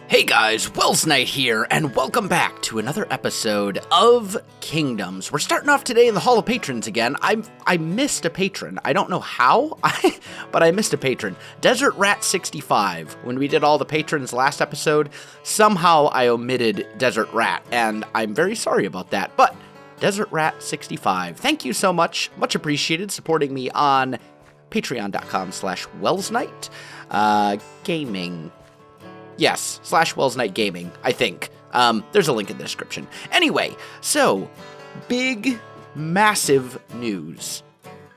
Hey guys, Welsknight here, and welcome back to another episode of Kingdoms. We're starting off today in the Hall of Patrons again. I missed a patron. I don't know how, but I missed a patron. Desert Rat 65. When we did all the patrons last episode, somehow I omitted Desert Rat, and I'm very sorry about that. But Desert Rat 65, thank you so much. Much appreciated supporting me on patreon.com/Welsknight. Gaming. Yes, /Welsknight Gaming, I think. There's a link in the description. Anyway, so, big, massive news.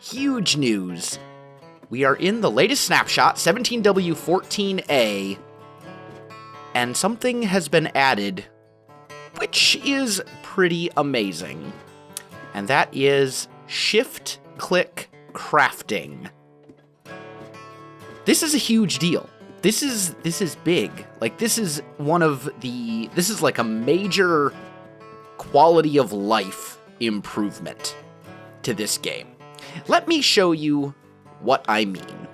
Huge news. We are in the latest snapshot, 17W14A, and something has been added, which is pretty amazing. And that is shift-click crafting. This is a huge deal. This is big. Like, this is like a major quality of life improvement to this game. Let me show you what I mean.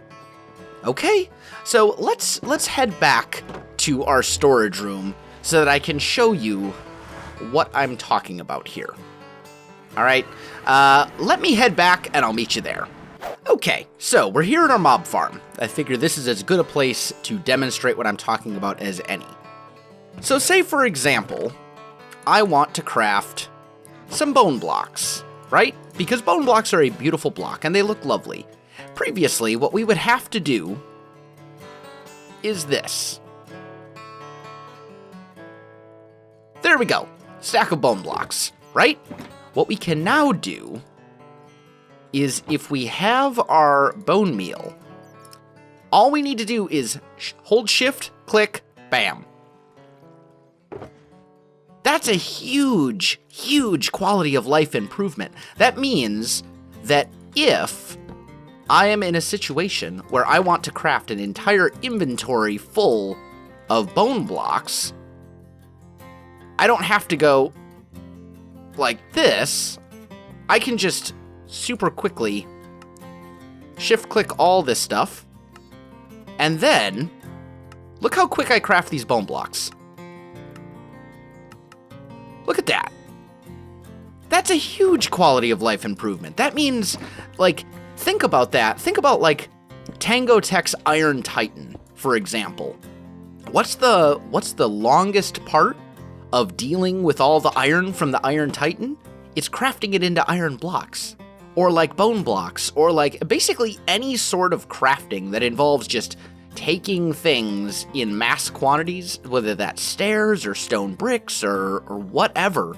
Okay? So let's head back to our storage room so that I can show you what I'm talking about here. All right? Let me head back and I'll meet you there. Okay, so we're here at our mob farm. I figure this is as good a place to demonstrate what I'm talking about as any. So say, for example, I want to craft some bone blocks, right? Because bone blocks are a beautiful block and they look lovely. Previously, what we would have to do is this. There we go. Stack of bone blocks, right? What we can now do is if we have our bone meal, all we need to do is hold shift, click, bam. That's a huge, huge quality of life improvement. That means that if I am in a situation where I want to craft an entire inventory full of bone blocks, I don't have to go like this. I can just super quickly shift click all this stuff, and then look how quick I craft these bone blocks. Look at that. That's a huge quality of life improvement. That means, like, think about that. Think about, like, Tango Tech's Iron Titan, for example. What's the longest part of dealing with all the iron from the Iron Titan? It's crafting it into iron blocks. Or like bone blocks, or like basically any sort of crafting that involves just taking things in mass quantities, whether that's stairs or stone bricks or whatever.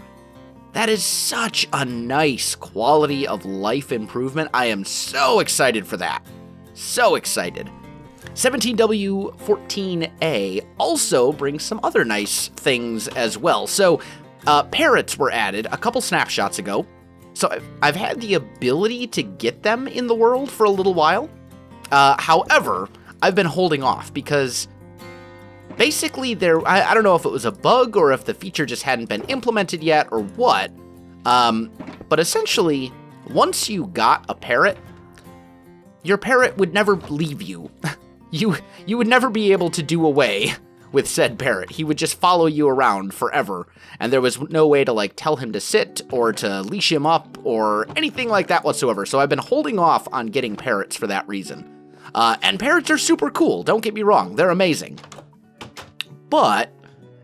That is such a nice quality of life improvement. I am so excited for that. So excited. 17W14A also brings some other nice things as well. So, parrots were added a couple snapshots ago. So I've had the ability to get them in the world for a little while. However, I've been holding off because basically I don't know if it was a bug or if the feature just hadn't been implemented yet or what. But essentially, once you got a parrot, your parrot would never leave you. You would never be able to do away with said parrot. He would just follow you around forever, and there was no way to, like, tell him to sit or to leash him up or anything like that whatsoever. So I've been holding off on getting parrots for that reason. And parrots are super cool, don't get me wrong, they're amazing. But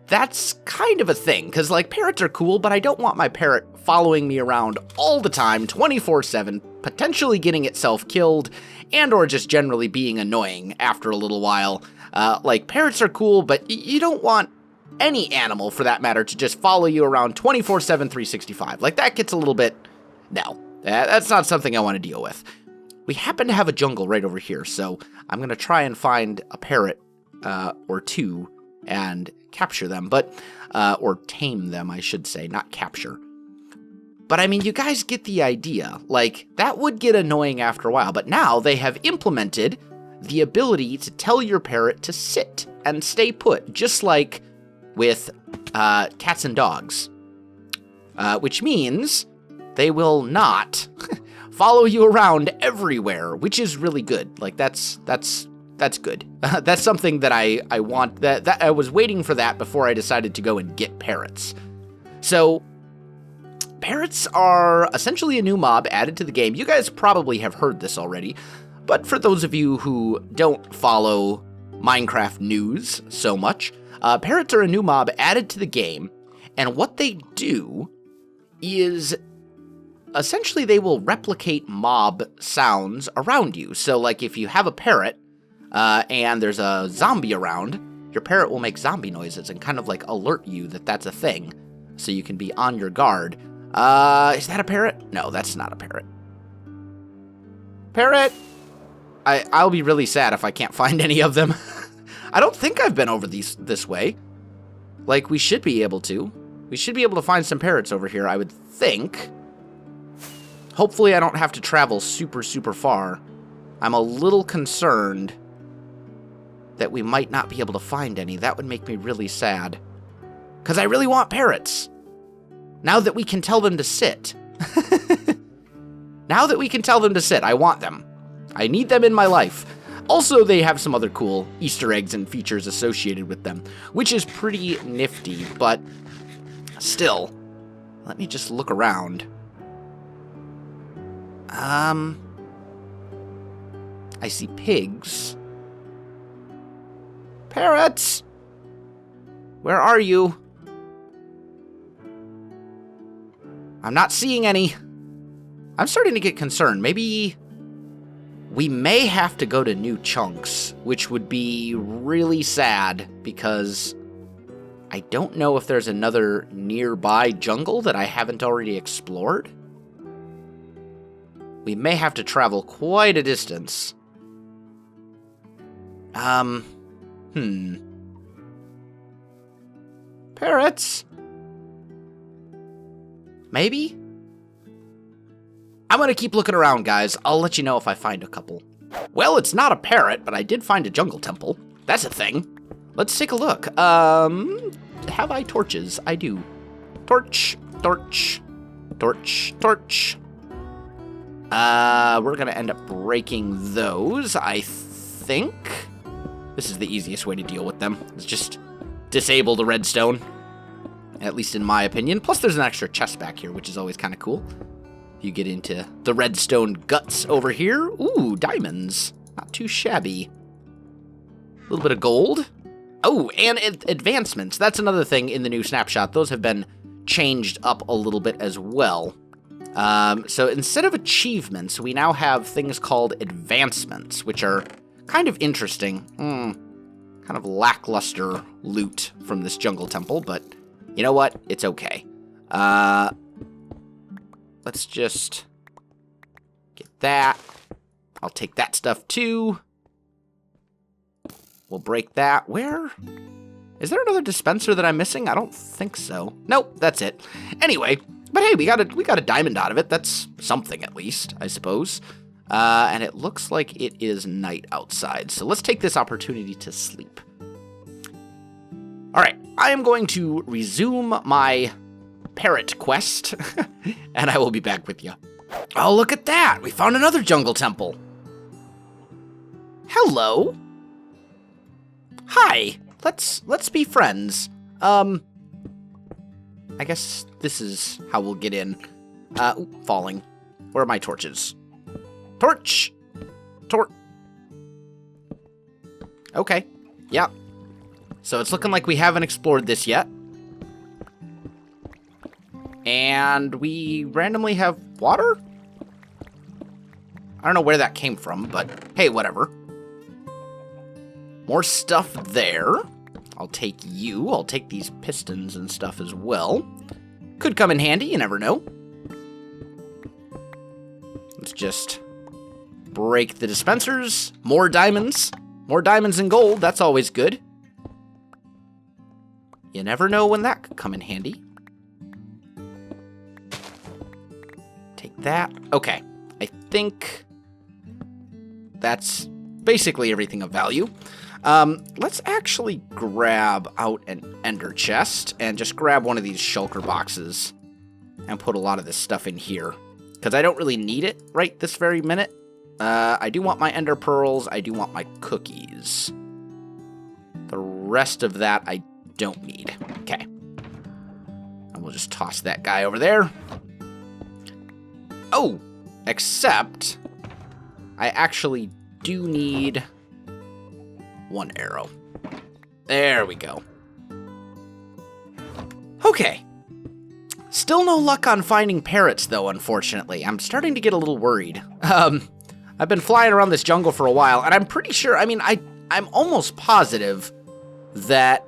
that's kind of a thing, because, like, parrots are cool, but I don't want my parrot following me around all the time, 24/7, potentially getting itself killed, and or just generally being annoying after a little while. Like, parrots are cool, but you don't want any animal, for that matter, to just follow you around 24/7, 365. Like, that gets a little bit... No, that's not something I want to deal with. We happen to have a jungle right over here, so I'm going to try and find a parrot or two and capture them, but or tame them, I should say, not capture. But, I mean, you guys get the idea. Like, that would get annoying after a while, but now they have implemented the ability to tell your parrot to sit and stay put, just like with cats and dogs, which means they will not follow you around everywhere, which is really good. Like, that's That's good. That's something that I want. That I was waiting for that before I decided to go and get parrots. So, parrots are essentially a new mob added to the game. You guys probably have heard this already, but for those of you who don't follow Minecraft news so much, parrots are a new mob added to the game, and what they do is essentially they will replicate mob sounds around you. So, like, if you have a parrot, and there's a zombie around, your parrot will make zombie noises and kind of like alert you that that's a thing, so you can be on your guard. Is that a parrot? No, that's not a parrot. Parrot! I'll be really sad if I can't find any of them. I don't think I've been over this way. Like, we should be able to. We should be able to find some parrots over here, I would think. Hopefully I don't have to travel super, super far. I'm a little concerned that we might not be able to find any. That would make me really sad. Because I really want parrots. Now that we can tell them to sit. Now that we can tell them to sit, I want them. I need them in my life. Also, they have some other cool Easter eggs and features associated with them, which is pretty nifty, but still, let me just look around. I see pigs. Parrots! Where are you? I'm not seeing any. I'm starting to get concerned. Maybe we may have to go to new chunks, which would be really sad because I don't know if there's another nearby jungle that I haven't already explored. We may have to travel quite a distance. Parrots? Maybe? I'm gonna keep looking around, guys. I'll let you know if I find a couple. Well, it's not a parrot, but I did find a jungle temple. That's a thing. Let's take a look. Have I torches? I do. Torch, torch, torch, torch. We're gonna end up breaking those, I think. This is the easiest way to deal with them. It's just disable the redstone. At least in my opinion. Plus there's an extra chest back here, which is always kind of cool. You get into the redstone guts over here. Ooh, diamonds. Not too shabby. A little bit of gold. Oh, and advancements. That's another thing in the new snapshot. Those have been changed up a little bit as well. So instead of achievements, we now have things called advancements, which are kind of interesting. Kind of lackluster loot from this jungle temple, but you know what? It's okay. Let's just get that. I'll take that stuff too. We'll break that. Where? Is there another dispenser that I'm missing? I don't think so. Nope, that's it. Anyway, but hey, we got a diamond out of it. That's something at least, I suppose. And it looks like it is night outside. So let's take this opportunity to sleep. All right, I am going to resume my parrot quest, and I will be back with you. Oh, look at that! We found another jungle temple. Hello. Hi. Let's be friends. I guess this is how we'll get in. Falling. Where are my torches? Torch. Okay. Yep. So it's looking like we haven't explored this yet. And we randomly have water? I don't know where that came from, but hey, whatever. More stuff there. I'll take you. I'll take these pistons and stuff as well. Could come in handy, you never know. Let's just break the dispensers. More diamonds. More diamonds and gold. That's always good. You never know when that could come in handy. Take that. Okay. I think that's basically everything of value. Let's actually grab out an ender chest and just grab one of these shulker boxes and put a lot of this stuff in here. Because I don't really need it right this very minute. I do want my ender pearls. I do want my cookies. The rest of that I don't need. Okay. And we'll just toss that guy over there. Oh, except I actually do need one arrow. There we go. Okay. Still no luck on finding parrots, though, unfortunately. I'm starting to get a little worried. I've been flying around this jungle for a while, and I'm pretty sure, I'm almost positive that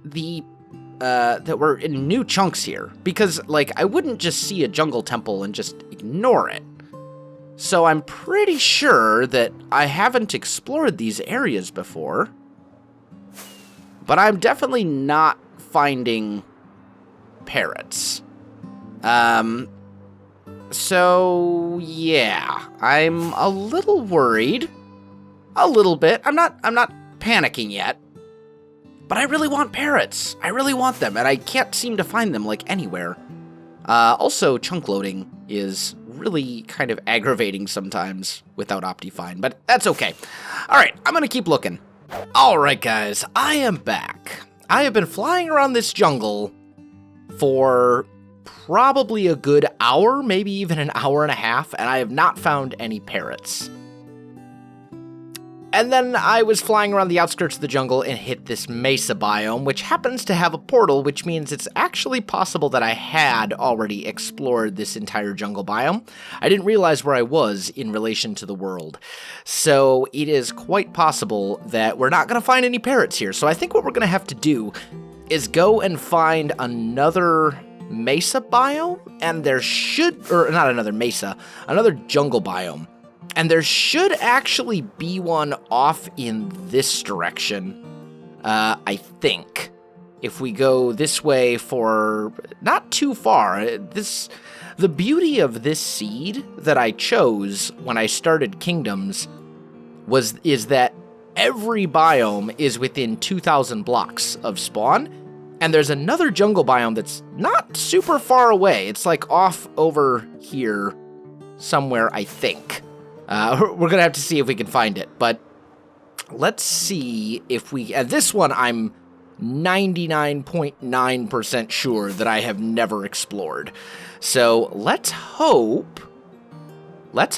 that we're in new chunks here. Because, like, I wouldn't just see a jungle temple and just ignore it. So I'm pretty sure that I haven't explored these areas before. But I'm definitely not finding parrots. So yeah, I'm a little worried. A little bit. I'm not panicking yet. But I really want parrots. I really want them, and I can't seem to find them, like, anywhere. Also, chunk loading is really kind of aggravating sometimes without Optifine, but that's okay. Alright, I'm gonna keep looking. Alright, guys, I am back. I have been flying around this jungle for probably a good hour, maybe even an hour and a half, and I have not found any parrots. And then I was flying around the outskirts of the jungle and hit this mesa biome, which happens to have a portal, which means it's actually possible that I had already explored this entire jungle biome. I didn't realize where I was in relation to the world. So it is quite possible that we're not going to find any parrots here. So I think what we're going to have to do is go and find another mesa biome, and there should, or not another mesa, another jungle biome. And there should actually be one off in this direction, I think. If we go this way for not too far. The beauty of this seed that I chose when I started Kingdoms is that every biome is within 2,000 blocks of spawn. And there's another jungle biome that's not super far away. It's like off over here somewhere, I think. We're going to have to see if we can find it, but let's see if we... this one, I'm 99.9% sure that I have never explored. So let's hope that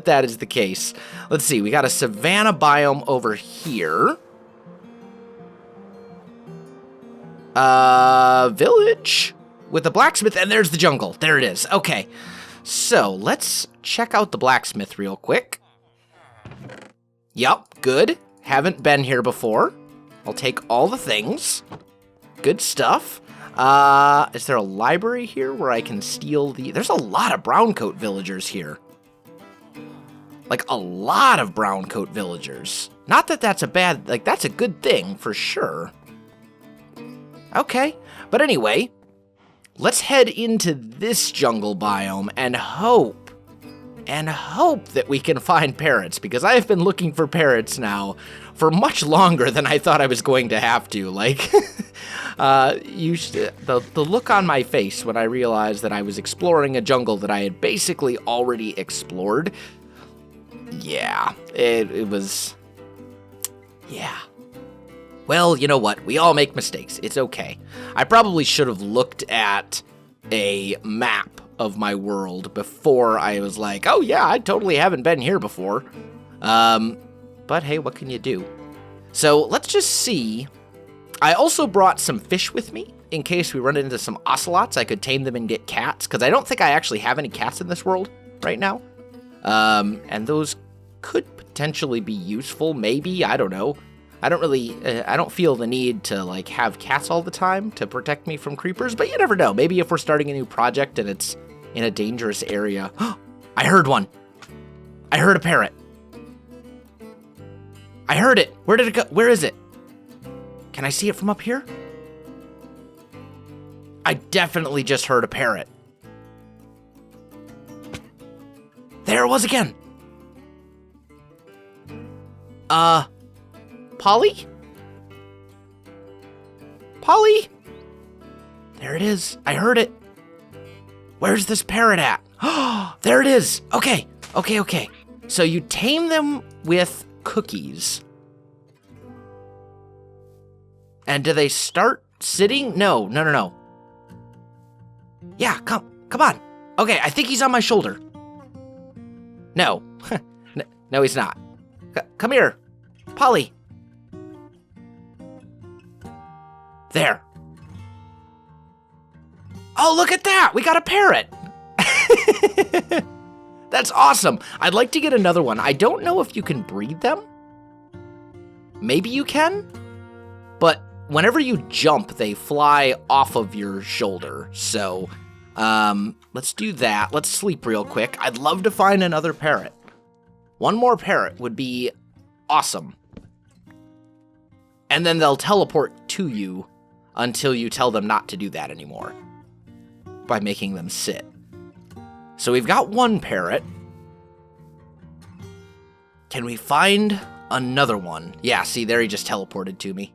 that is the case. Let's see, we got a savanna biome over here. Village with a blacksmith, and there's the jungle. There it is. Okay. So, let's check out the blacksmith real quick. Yup, good. Haven't been here before. I'll take all the things. Good stuff. Is there a library here where I can steal the... There's a lot of browncoat villagers here. Like, a lot of browncoat villagers. Not that that's a bad... Like, that's a good thing, for sure. Okay, but anyway... Let's head into this jungle biome and hope that we can find parrots, because I have been looking for parrots now for much longer than I thought I was going to have to. Like, the look on my face when I realized that I was exploring a jungle that I had basically already explored. Yeah, it was... Yeah. Well, you know what? We all make mistakes. It's okay. I probably should have looked at a map of my world before I was like, oh yeah, I totally haven't been here before. But hey, what can you do? So let's just see. I also brought some fish with me in case we run into some ocelots. I could tame them and get cats, because I don't think I actually have any cats in this world right now. And those could potentially be useful, maybe. I don't know. I don't feel the need to, like, have cats all the time to protect me from creepers, but you never know. Maybe if we're starting a new project and it's in a dangerous area. I heard one. I heard a parrot. I heard it. Where did it go? Where is it? Can I see it from up here? I definitely just heard a parrot. There it was again. Polly? Polly? There it is. I heard it. Where's this parrot at? There it is. Okay. So you tame them with cookies. And do they start sitting? No. Yeah, come on. Okay, I think he's on my shoulder. No. No, he's not. Come here, Polly. There. Oh, look at that. We got a parrot. That's awesome. I'd like to get another one. I don't know if you can breed them. Maybe you can. But whenever you jump, they fly off of your shoulder. So, let's do that. Let's sleep real quick. I'd love to find another parrot. One more parrot would be awesome. And then they'll teleport to you until you tell them not to do that anymore by making them sit. So we've got one parrot. Can we find another one? Yeah, see, there he just teleported to me.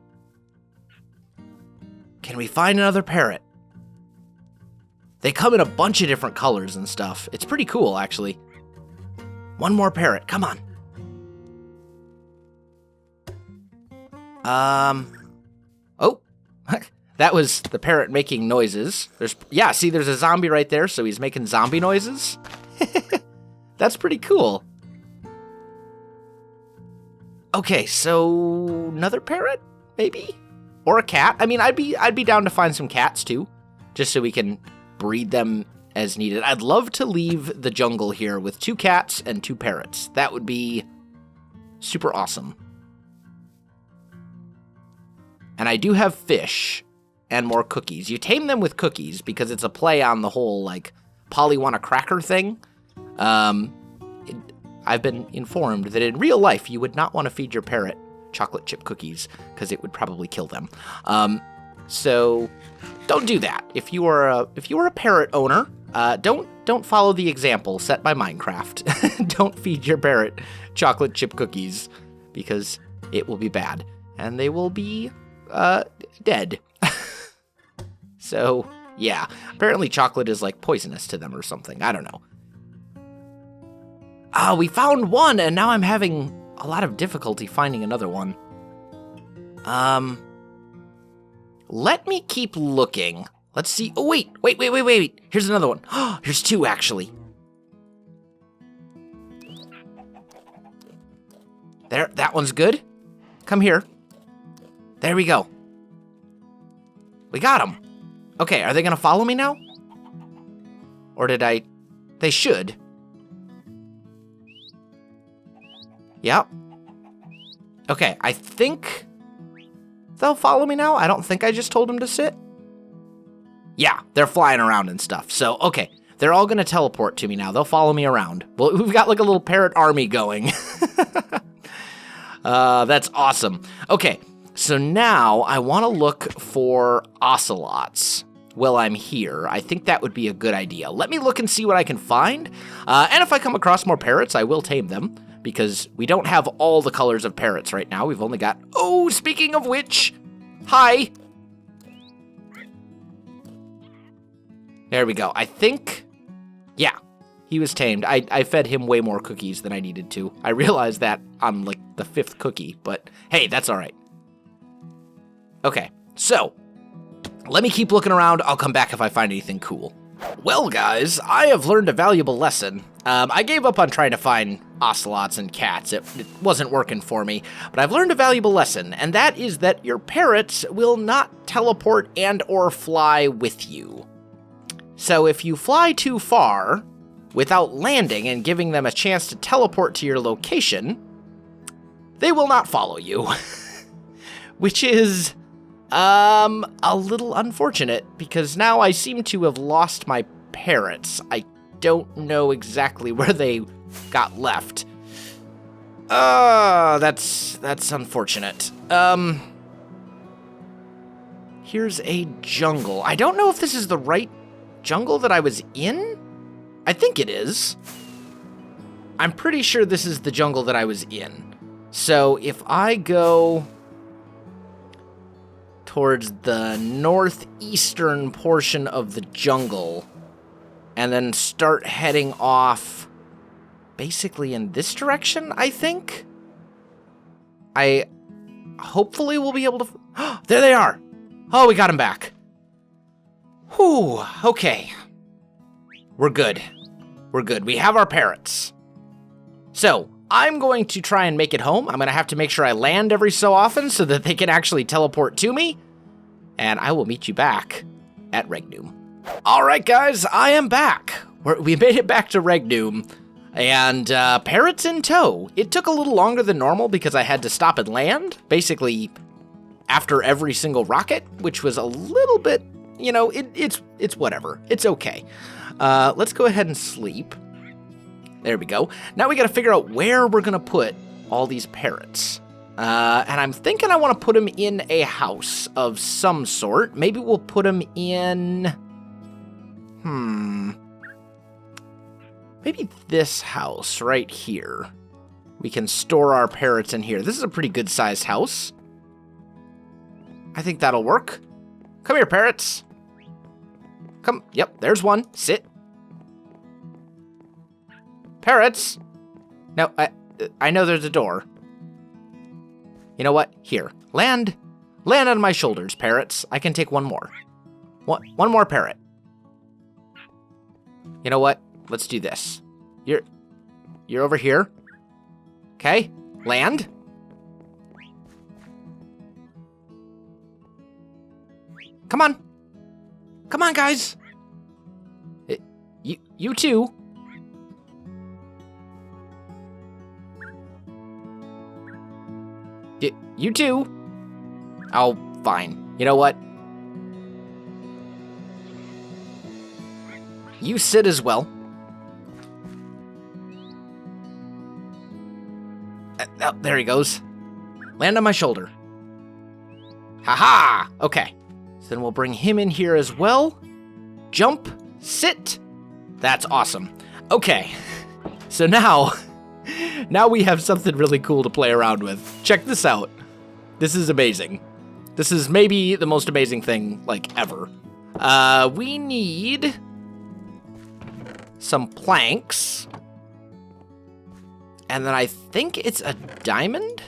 Can we find another parrot? They come in a bunch of different colors and stuff. It's pretty cool, actually. One more parrot, come on. Oh, that was the parrot making noises. See, there's a zombie right there, so he's making zombie noises. That's pretty cool. Okay, so another parrot, maybe? Or a cat. I mean, I'd be down to find some cats too, just so we can breed them as needed. I'd love to leave the jungle here with 2 cats and 2 parrots. That would be super awesome. And I do have fish and more cookies. You tame them with cookies because it's a play on the whole, like, Polly want a cracker thing. I've been informed that in real life you would not want to feed your parrot chocolate chip cookies because it would probably kill them. So don't do that. If you are a parrot owner, don't follow the example set by Minecraft. Don't feed your parrot chocolate chip cookies because it will be bad and they will be dead. So, yeah. Apparently chocolate is, like, poisonous to them or something. I don't know. We found one, and now I'm having a lot of difficulty finding another one. Let me keep looking. Let's see. Oh, wait. Here's another one. Here's 2, actually. There, that one's good. Come here. There we go. We got them. Okay, are they gonna follow me now? Or did I... They should. Yep. Okay, I think they'll follow me now. I don't think I just told them to sit. Yeah, they're flying around and stuff. So, okay, they're all gonna teleport to me now. They'll follow me around. Well, we've got like a little parrot army going. That's awesome. Okay, so now I want to look for ocelots. While I'm here, I think that would be a good idea. Let me look and see what I can find. And if I come across more parrots, I will tame them. Because we don't have all the colors of parrots right now. We've only got... Oh, speaking of which... Hi! There we go. I think... Yeah, he was tamed. I fed him way more cookies than I needed to. I realized that on, like, the 5th cookie. But, hey, that's all right. Okay, so... Let me keep looking around. I'll come back if I find anything cool. Well, guys, I have learned a valuable lesson. I gave up on trying to find ocelots and cats. It wasn't working for me, but I've learned a valuable lesson, and that is that your parrots will not teleport and or fly with you. So if you fly too far without landing and giving them a chance to teleport to your location, they will not follow you. Which is... a little unfortunate, because now I seem to have lost my parrots. I don't know exactly where they got left. That's unfortunate. Here's a jungle. I don't know if this is the right jungle that I was in. I think it is. I'm pretty sure this is the jungle that I was in. So if I go... towards the northeastern portion of the jungle and then start heading off basically in this direction, I think. I hopefully will be able to... There they are! Oh, we got him back. Whew, okay. We're good. We're good. We have our parrots. So, I'm going to try and make it home. I'm going to have to make sure I land every so often so that they can actually teleport to me. And I will meet you back at Regnum. All right, guys, I am back. We made it back to Regnum. And parrots in tow. It took a little longer than normal because I had to stop and land, basically after every single rocket, which was a little bit, you know, it's whatever. It's okay. Let's go ahead and sleep. There we go. Now we got to figure out where we're going to put all these parrots. And I'm thinking I want to put them in a house of some sort. Maybe we'll put them in... Maybe this house right here. We can store our parrots in here. This is a pretty good-sized house. I think that'll work. Come here, parrots. Come. Yep, there's one. Sit. Parrots. No, I know there's a door. You know what? Here. Land on my shoulders, parrots. I can take one more. One more parrot. You know what? Let's do this. You're over here. Okay. Land. Come on. Come on, guys. You too. You too. Oh, fine. You know what? You sit as well. Oh, there he goes. Land on my shoulder. Haha! Okay. So then we'll bring him in here as well. Jump. Sit. That's awesome. Okay. So now we have something really cool to play around with. Check this out. This is amazing. This is maybe the most amazing thing, like, ever. We need some planks. And then I think it's a diamond?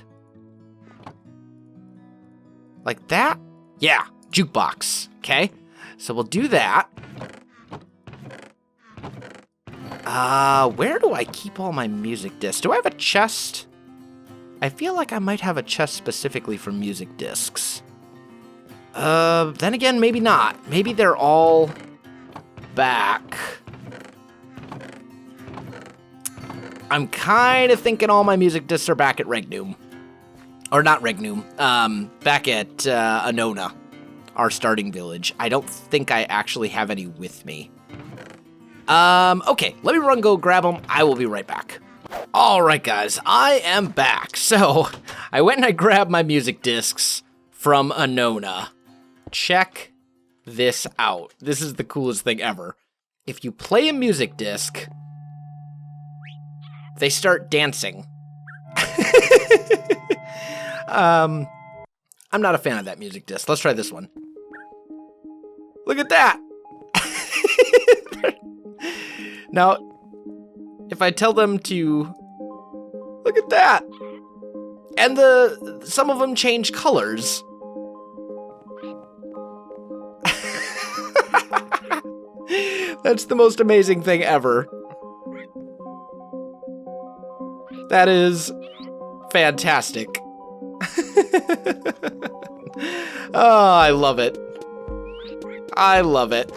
Like that? Yeah, jukebox. Okay, so we'll do that. Where do I keep all my music discs? Do I have a chest? I feel like I might have a chest specifically for music discs. Then again, maybe not. Maybe they're all back. I'm kind of thinking all my music discs are back at Regnum. Or not Regnum, back at Anona, our starting village. I don't think I actually have any with me. Okay, let me go grab them. I will be right back. All right, guys, I am back. So, I went and I grabbed my music discs from Anona. Check this out. This is the coolest thing ever. If you play a music disc, they start dancing. I'm not a fan of that music disc. Let's try this one. Look at that. Now, if I tell them to look at that, and some of them change colors. That's the most amazing thing ever. That is fantastic. Oh, I love it. I love it.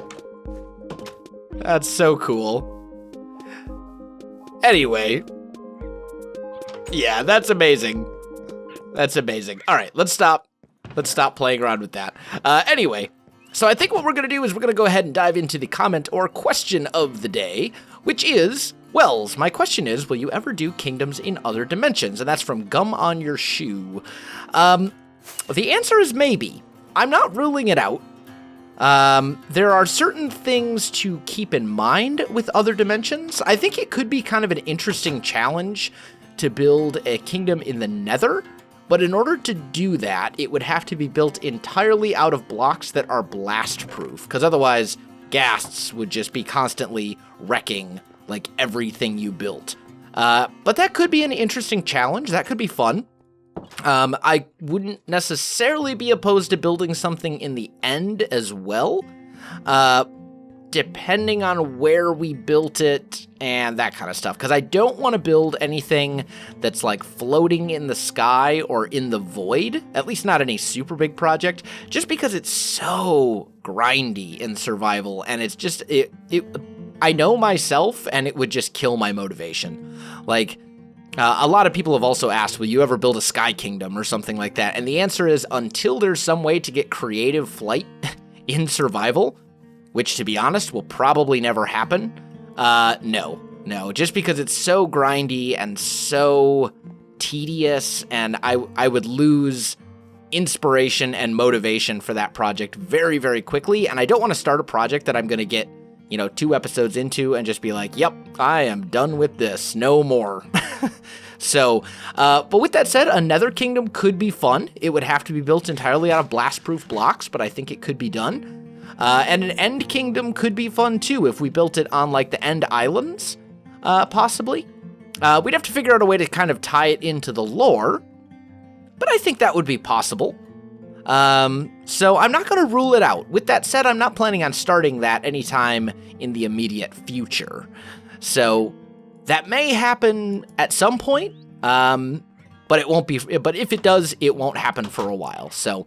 That's so cool. Anyway. Yeah, that's amazing. That's amazing. All right, let's stop. Let's stop playing around with that. Anyway, so I think what we're going to do is we're going to go ahead and dive into the comment or question of the day, which is, Wells, my question is, will you ever do kingdoms in other dimensions? And that's from Gum on Your Shoe. The answer is maybe. I'm not ruling it out. There are certain things to keep in mind with other dimensions. I think it could be kind of an interesting challenge to build a kingdom in the Nether, but in order to do that, it would have to be built entirely out of blocks that are blast-proof, because otherwise ghasts would just be constantly wrecking, like, everything you built. But that could be an interesting challenge. That could be fun. I wouldn't necessarily be opposed to building something in the end as well, depending on where we built it and that kind of stuff, because I don't want to build anything that's like floating in the sky or in the void, at least not any super big project, just because it's so grindy in survival, and it's just, I know myself, and it would just kill my motivation. Like, a lot of people have also asked, will you ever build a sky kingdom or something like that? And the answer is, until there's some way to get creative flight in survival, which, to be honest, will probably never happen, no. Just because it's so grindy and so tedious, and I would lose inspiration and motivation for that project very, very quickly, and I don't want to start a project that I'm going to get, 2 episodes into and just be like, yep, I am done with this, no more. So, but with that said, a nether kingdom could be fun. It would have to be built entirely out of blast-proof blocks, but I think it could be done. And an end kingdom could be fun too if we built it on, like, the end islands, possibly. We'd have to figure out a way to kind of tie it into the lore, but I think that would be possible. So I'm not going to rule it out. With that said, I'm not planning on starting that anytime in the immediate future. So that may happen at some point, but it won't be, but if it does, it won't happen for a while. So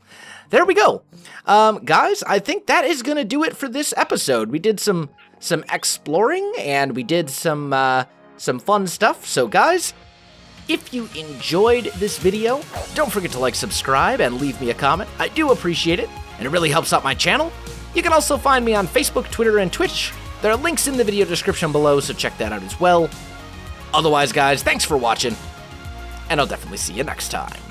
there we go. Guys, I think that is going to do it for this episode. We did some exploring, and we did some fun stuff. So guys, if you enjoyed this video, don't forget to like, subscribe, and leave me a comment. I do appreciate it, and it really helps out my channel. You can also find me on Facebook, Twitter, and Twitch. There are links in the video description below, so check that out as well. Otherwise, guys, thanks for watching, and I'll definitely see you next time.